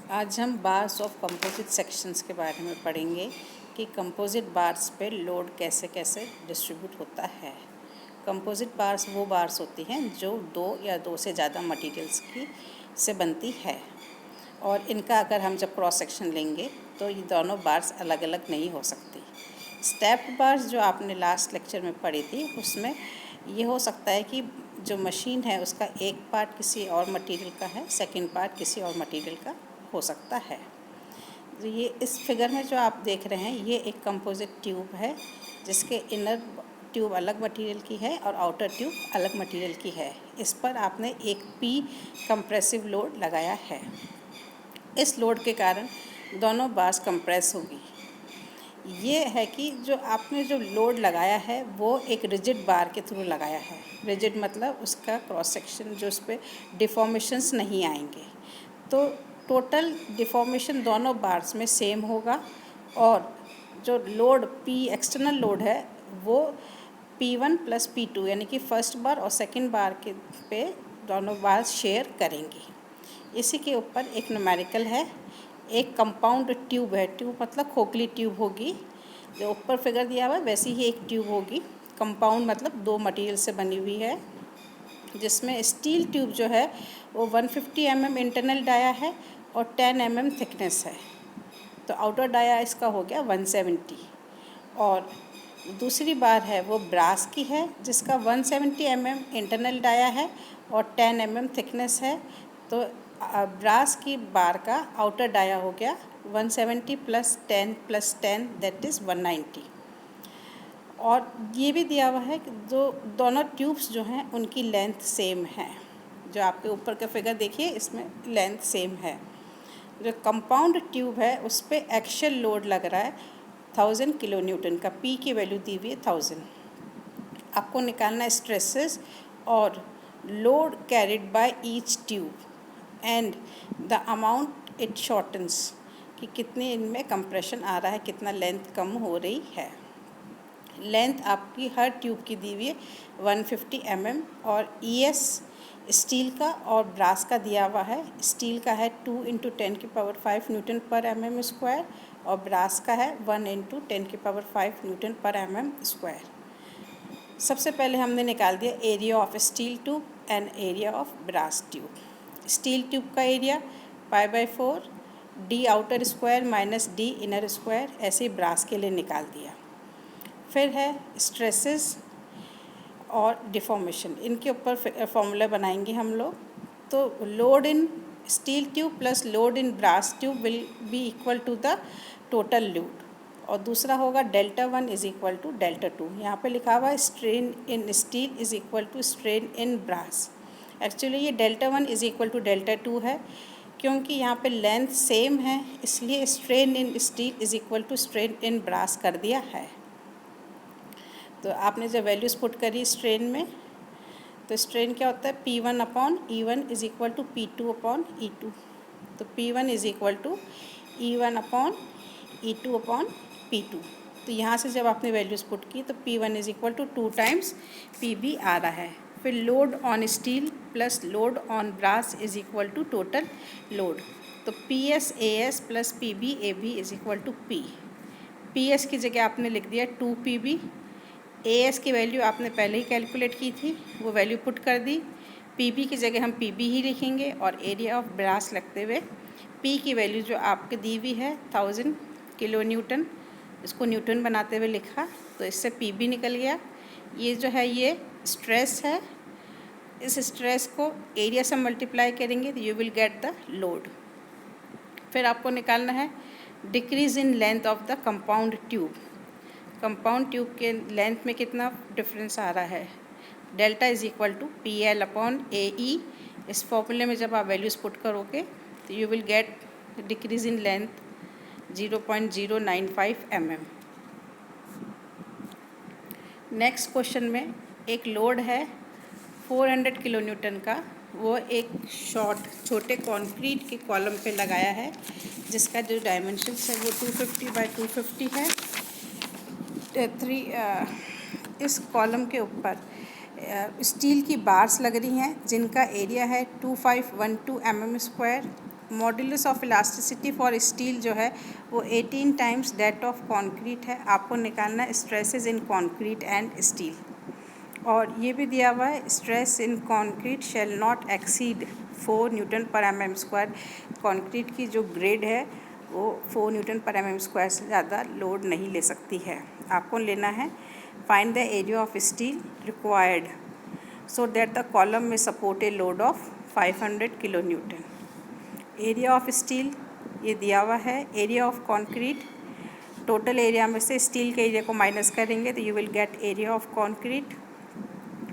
आज हम bars of composite sections के बारे में पढ़ेंगे कि कंपोजिट बार्स पे लोड कैसे कैसे डिस्ट्रीब्यूट होता है। कंपोजिट बार्स वो बार्स होती हैं जो दो या दो से ज़्यादा मटेरियल्स की से बनती है और इनका अगर हम जब क्रॉस सेक्शन लेंगे तो ये दोनों बार्स अलग अलग नहीं हो सकती। स्टेप्ड बार्स जो आपने लास्ट लेक्चर में पढ़ी थी उसमें ये हो सकता है कि जो मशीन है उसका एक पार्ट किसी और मटेरियल का है, सेकंड पार्ट किसी और मटेरियल का हो सकता है। तो ये इस फिगर में जो आप देख रहे हैं ये एक कंपोजिट ट्यूब है जिसके इनर ट्यूब अलग मटेरियल की है और आउटर ट्यूब अलग मटेरियल की है। इस पर आपने एक पी कंप्रेसिव लोड लगाया है। इस लोड के कारण दोनों बार्स कंप्रेस होगी। ये है कि जो आपने जो लोड लगाया है वो एक रिजिड बार के थ्रू लगाया है। रिजिड मतलब उसका क्रॉस सेक्शन जो उस पर डिफॉर्मेशंस नहीं आएंगे, तो टोटल डिफॉर्मेशन दोनों बार्स में सेम होगा और जो लोड पी एक्सटर्नल लोड है वो P1 + P2 यानी कि फर्स्ट बार और सेकंड बार के पे दोनों बार शेयर करेंगी। इसी के ऊपर एक न्यूमेरिकल है, एक कंपाउंड ट्यूब है, ट्यूब मतलब खोखली ट्यूब होगी, जो ऊपर फिगर दिया हुआ है वैसी ही एक ट्यूब होगी। कंपाउंड मतलब दो मटेरियल से बनी हुई है, जिसमें स्टील ट्यूब जो है वो 150 mm इंटरनल डाया है और 10 mm थिकनेस है, तो आउटर डाया इसका हो गया 170। और दूसरी बार है वो ब्रास की है जिसका 170 mm इंटरनल डाया है और 10 mm थिकनेस है, तो ब्रास की बार का आउटर डाया हो गया 170 + 10 + 10 दैट इज़ 190। और ये भी दिया हुआ है कि जो दोनों ट्यूब्स जो हैं उनकी लेंथ सेम है। जो आपके ऊपर का फिगर देखिए इसमें लेंथ सेम है। जो कंपाउंड ट्यूब है उस पर एक्शियल लोड लग रहा है 1000 किलोन्यूटन का, पी की वैल्यू दी हुई है 1000। आपको निकालना है स्ट्रेसेस और load carried by each tube and the amount it shortens, कि कितने इनमें कंप्रेशन आ रहा है, कितना लेंथ कम हो रही है। लेंथ आपकी हर ट्यूब की दी हुई है 150 mm और ES स्टील का और ब्रास का दिया हुआ है। स्टील का है 2 × 10⁵ N/mm² और ब्रास का है 1 × 10⁵ N/mm²। सबसे पहले हमने निकाल दिया area of steel tube and area of brass tube. Steel tube का area π/4 D outer square - D inner square, ऐसे ही ब्रास के लिए निकाल दिया। फिर है स्ट्रेसेस और डिफॉर्मेशन, इनके ऊपर फॉर्मूला बनाएंगे हम लोग। तो load in steel tube plus load in brass tube will be equal to the total load, और दूसरा होगा Δ1 = Δ2। यहाँ पे लिखा हुआ है strain in steel is equal to strain in brass. Actually ये Δ1 = Δ2 है, क्योंकि यहाँ पे लेंथ सेम है इसलिए strain in steel is equal to strain in brass कर दिया है। तो आपने जब वैल्यूज़ पुट करी स्ट्रेन में, तो स्ट्रेन क्या होता है P1/E1 = P2/E2। तो P1 = E1/E2/P2। तो यहाँ से जब आपने वैल्यूज़ पुट की तो P1 = 2 टाइम्स PB आ रहा है। फिर load on steel plus load on brass is equal to total load, तो PS/AS + PB/AB = P। PS की जगह आपने लिख दिया 2PB। AS की वैल्यू आपने पहले ही कैलकुलेट की थी, वो वैल्यू पुट कर दी। PB की जगह हम PB ही लिखेंगे और एरिया ऑफ ब्रास लगते हुए P की वैल्यू जो आपके दी हुई है 1000 किलोन्यूटन, इसको न्यूटन बनाते हुए लिखा, तो इससे PB निकल गया। ये जो है ये स्ट्रेस है, इस स्ट्रेस को एरिया से मल्टीप्लाई करेंगे तो you will get the load. फिर आपको निकालना है decrease in length of the compound tube. Compound tube के लेंथ में कितना डिफरेंस आ रहा है, डेल्टा = PL/AE। इस फॉर्मूले में जब आप वैल्यूज़ पुट करोगे तो you will gate decrease in length 0.095 mm। Next question में एक लोड है 400 किलोन्यूटन का, वो एक छोटे कंक्रीट के कॉलम पे लगाया है जिसका जो डायमेंशंस है वो 250 × 250 है। इस कॉलम के ऊपर स्टील की बार्स लग रही हैं जिनका एरिया है 2512 mm²। Modulus of elasticity for steel जो है वो 18 टाइम्स दैट ऑफ कॉन्क्रीट है। आपको निकालना है stresses in concrete and steel. और ये भी दिया हुआ है stress in concrete shall not exceed 4 Newton पर mm स्क्वायर। कॉन्क्रीट की जो ग्रेड है वो 4 न्यूटन पर mm स्क्वायर से ज़्यादा लोड नहीं ले सकती है। आपको लेना है find the area of steel required so that the column में support a load of 500 kilonewton. Area of steel ये दिया हुआ है। Area of concrete, total area में से स्टील के एरिया को माइनस करेंगे तो you will get area of concrete.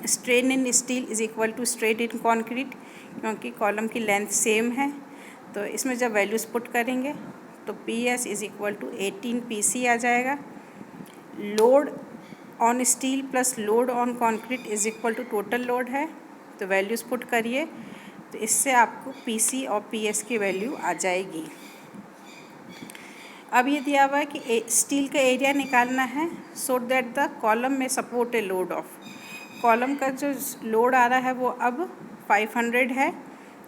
Strain in steel is equal to strain in concrete, क्योंकि कॉलम की लेंथ सेम है तो इसमें जब वैल्यूज़ पुट करेंगे तो P S is equal to 18 PC आ जाएगा। Load on steel plus load on concrete is equal to total load है, तो वैल्यूज़ पुट करिए तो इससे आपको PC और PS की वैल्यू आ जाएगी। अब ये दिया हुआ है कि स्टील का एरिया निकालना है सो दैट द कॉलम में support a load of. Column का जो लोड आ रहा है वो अब 500 है,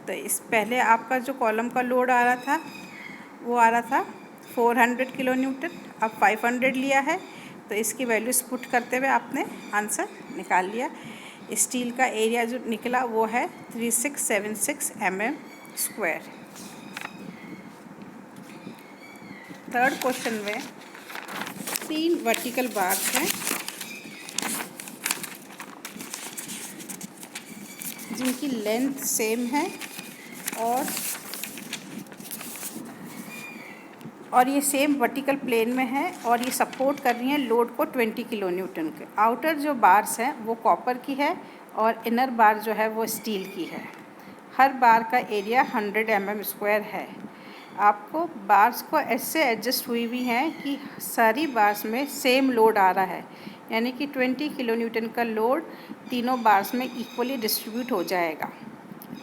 तो इस पहले आपका जो कॉलम का लोड आ रहा था वो आ रहा था 400 किलो न्यूटन, अब 500 लिया है तो इसकी वैल्यूज पुट करते हुए आपने आंसर निकाल लिया। स्टील का एरिया जो निकला वो है 3676 mm स्क्वायर। थर्ड क्वेश्चन में 3 वर्टिकल बार्स हैं जिनकी लेंथ सेम है और ये सेम वर्टिकल प्लेन में है और ये सपोर्ट कर रही हैं लोड को 20 किलो न्यूटन के। आउटर जो बार्स हैं वो कॉपर की है और इनर बार जो है वो स्टील की है। हर बार का एरिया 100 mm स्क्वायर है। आपको बार्स को ऐसे एडजस्ट हुई हुई हैं कि सारी बार्स में सेम लोड आ रहा है, यानी कि 20 किलो न्यूटन का लोड तीनों बार्स में इक्वली डिस्ट्रीब्यूट हो जाएगा।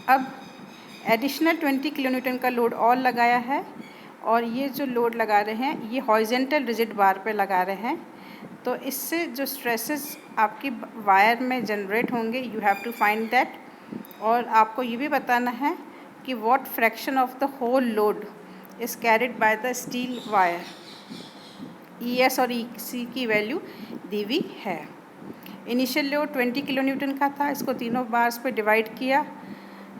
अब एडिशनल 20 किलो न्यूटन का लोड और लगाया है और ये जो लोड लगा रहे हैं ये हॉरिजॉन्टल रिजिड बार पे लगा रहे हैं, तो इससे जो स्ट्रेसेस आपकी वायर में जनरेट होंगे you have to find that. और आपको ये भी बताना है कि what fraction of the whole load is carried by the steel wire. ES और EC की वैल्यू दी हुई है। इनिशियल लोड 20 किलो न्यूटन का था, इसको तीनों बार्स पे डिवाइड किया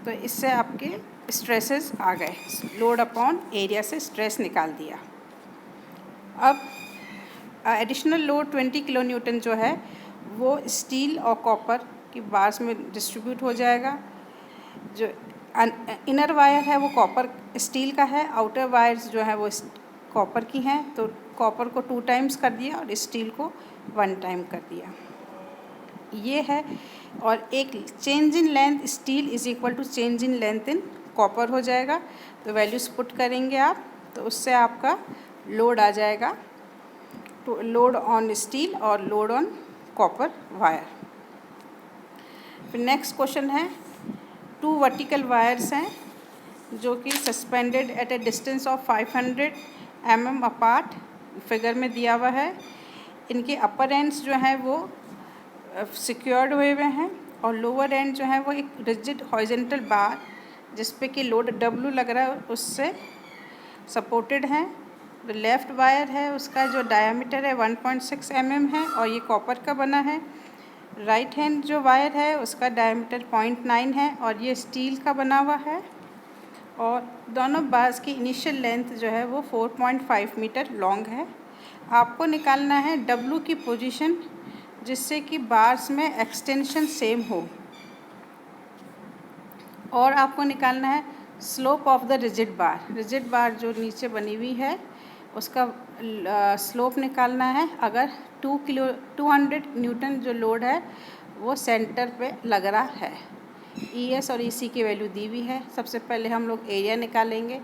तो इससे आपके स्ट्रेसेस आ गए। लोड अपॉन एरिया से स्ट्रेस निकाल दिया। अब एडिशनल लोड 20 किलो न्यूटन जो है वो स्टील और कॉपर की बार्स में डिस्ट्रीब्यूट हो जाएगा। जो इनर वायर है वो कॉपर स्टील का है, आउटर वायर्स जो है वो कॉपर की हैं, तो कॉपर को 2 टाइम्स कर दिया और स्टील को 1 टाइम कर दिया। ये है। और एक change in length steel is equal to change in length in copper हो जाएगा, तो वैल्यूज पुट करेंगे आप तो उससे आपका लोड आ जाएगा, तो लोड ऑन स्टील और लोड ऑन कॉपर वायर। फिर नेक्स्ट क्वेश्चन है 2 वर्टिकल वायर्स हैं जो कि suspended at a distance of 500 mm apart, figure में दिया हुआ है। इनके अपर एंड्स जो हैं वो सिक्योर्ड हुए हुए हैं और लोअर एंड जो है वो एक रिजिड हॉरिजॉन्टल बार जिस पे कि लोड W लग रहा है उससे सपोर्टेड हैं। जो लेफ़्ट वायर है उसका जो डायमीटर है 1.6 mm है और ये कॉपर का बना है। राइट हैंड जो वायर है उसका डायमीटर 0.9 है और ये स्टील का बना हुआ है। और दोनों बार्स की इनिशियल लेंथ जो है वो 4.5 मीटर लॉन्ग है। आपको निकालना है W की पोजीशन जिससे कि बार्स में एक्सटेंशन सेम हो, और आपको निकालना है slope of the rigid bar. Rigid bar जो नीचे बनी हुई है उसका स्लोप निकालना है। अगर 200 न्यूटन जो लोड है वो सेंटर पे लग रहा है। ES और EC की वैल्यू दी हुई है। सबसे पहले हम लोग एरिया निकालेंगे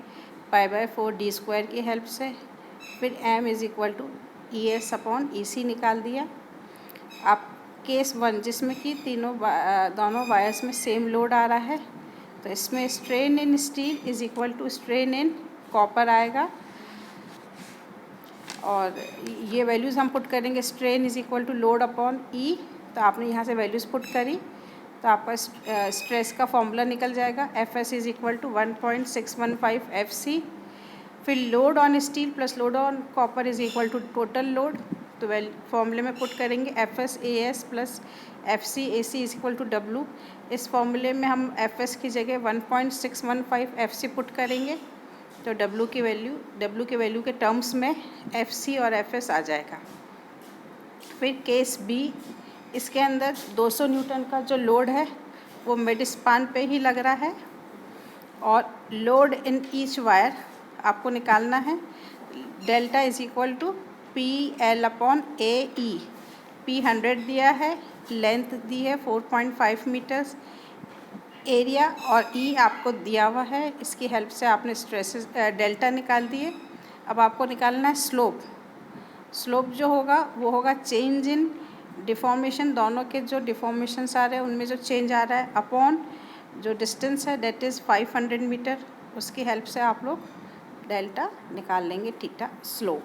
π/4d² की हेल्प से, फिर M is equal to ES upon EC निकाल दिया। आप केस 1 जिसमें कि दोनों वायर्स में सेम लोड आ रहा है तो इसमें strain in steel is equal to strain in copper आएगा और ये वैल्यूज़ हम पुट करेंगे। Strain is equal to load upon E, तो आपने यहाँ से वैल्यूज़ पुट करी तो आपका स्ट्रेस का फॉर्मूला निकल जाएगा, Fs is equal to 1.615 Fc। फिर load on steel plus load on copper is equal to total load. तो फॉर्मूले में पुट करेंगे Fs AS plus FC AC is equal to W। इस फॉर्मूले में हम Fs की जगह 1.615 Fc पुट करेंगे तो W की वैल्यू के टर्म्स में Fc और Fs आ जाएगा। फिर केस B, इसके अंदर 200 न्यूटन का जो लोड है वो मिड स्पान पे ही लग रहा है और लोड इन ईच वायर आपको निकालना है। Delta is equal to PL/AE। P 100 दिया है, लेंथ दी है 4.5 मीटर्स, एरिया और E आपको दिया हुआ है। इसकी हेल्प से आपने स्ट्रेसेस डेल्टा निकाल दिए। अब आपको निकालना है स्लोप जो होगा वो होगा चेंज इन डिफॉर्मेशन, दोनों के जो डिफॉर्मेशंस आ रहे हैं उनमें जो चेंज आ रहा है, अपॉन जो डिस्टेंस है दैट इज़ 500 मीटर। उसकी हेल्प से आप लोग डेल्टा निकाल लेंगे, थीटा स्लोप।